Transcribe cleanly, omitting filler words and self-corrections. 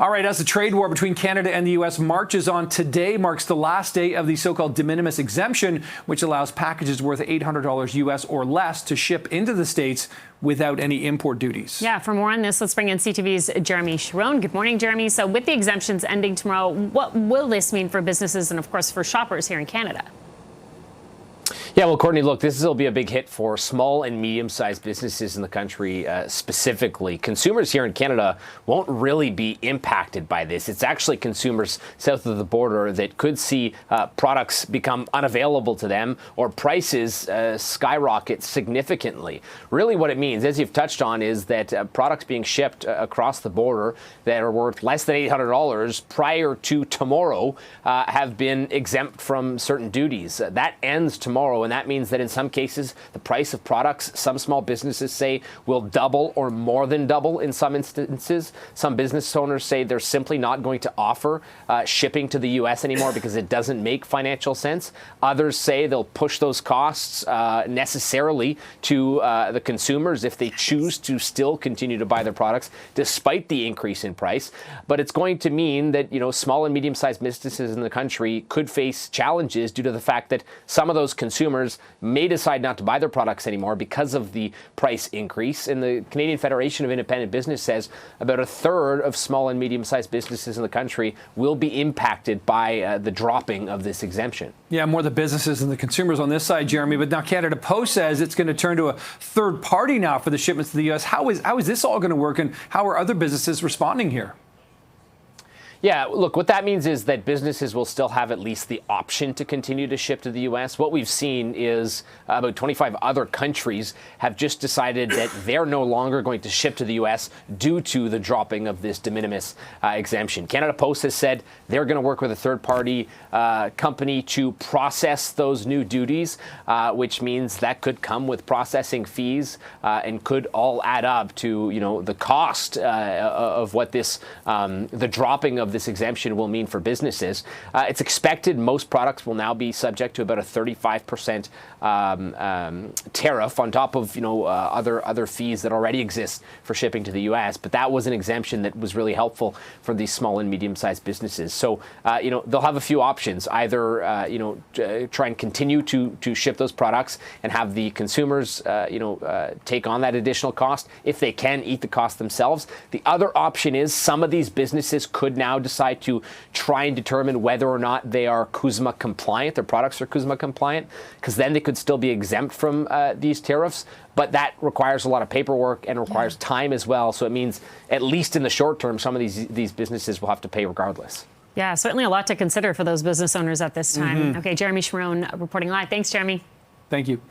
All right, as the trade war between Canada and the U.S. marches on, today marks the last day of the so-called de minimis exemption, which allows packages worth $800 U.S. or less to ship into the States without any import duties. Yeah, for more on this, let's bring in CTV's Jeremy Sharon. Good morning, Jeremy. So with the exemptions ending tomorrow, what will this mean for businesses and, of course, for shoppers here in Canada? Yeah, well, Courtney, look, this will be a big hit for small and medium-sized businesses in the country specifically. Consumers here in Canada won't really be impacted by this. It's actually consumers south of the border that could see products become unavailable to them or prices skyrocket significantly. Really what it means, as you've touched on, is that products being shipped across the border that are worth less than $800 prior to tomorrow have been exempt from certain duties. That ends tomorrow. And that means that in some cases, the price of products, some small businesses say, will double or more than double in some instances. Some business owners say they're simply not going to offer shipping to the U.S. anymore because it doesn't make financial sense. Others say they'll push those costs necessarily to the consumers if they choose to still continue to buy their products despite the increase in price. But it's going to mean that, small and medium-sized businesses in the country could face challenges due to the fact that some of those consumers may decide not to buy their products anymore because of the price increase. And the Canadian Federation of Independent Business says about a third of small and medium-sized businesses in the country will be impacted by the dropping of this exemption. Yeah, more the businesses than the consumers on this side, Jeremy. But now Canada Post says it's going to turn to a third party now for the shipments to the U.S. How is this all going to work, and how are other businesses responding here? Yeah, look, what that means is that businesses will still have at least the option to continue to ship to the U.S. What we've seen is about 25 other countries have just decided that they're no longer going to ship to the U.S. due to the dropping of this de minimis exemption. Canada Post has said they're going to work with a third-party company to process those new duties, which means that could come with processing fees and could all add up to, the cost of what this, the dropping of this exemption will mean for businesses. It's expected most products will now be subject to about a 35% tariff on top of other fees that already exist for shipping to the U.S. But that was an exemption that was really helpful for these small and medium-sized businesses. So they'll have a few options: either try and continue to ship those products and have the consumers take on that additional cost if they can eat the cost themselves. The other option is some of these businesses could now decide to try and determine whether or not they are CUSMA compliant, their products are CUSMA compliant, because then they could still be exempt from these tariffs. But that requires a lot of paperwork and requires time as well. So it means, at least in the short term, some of these businesses will have to pay regardless. Yeah, certainly a lot to consider for those business owners at this time. Okay, Jeremy Sharon reporting live. Thanks, Jeremy. Thank you.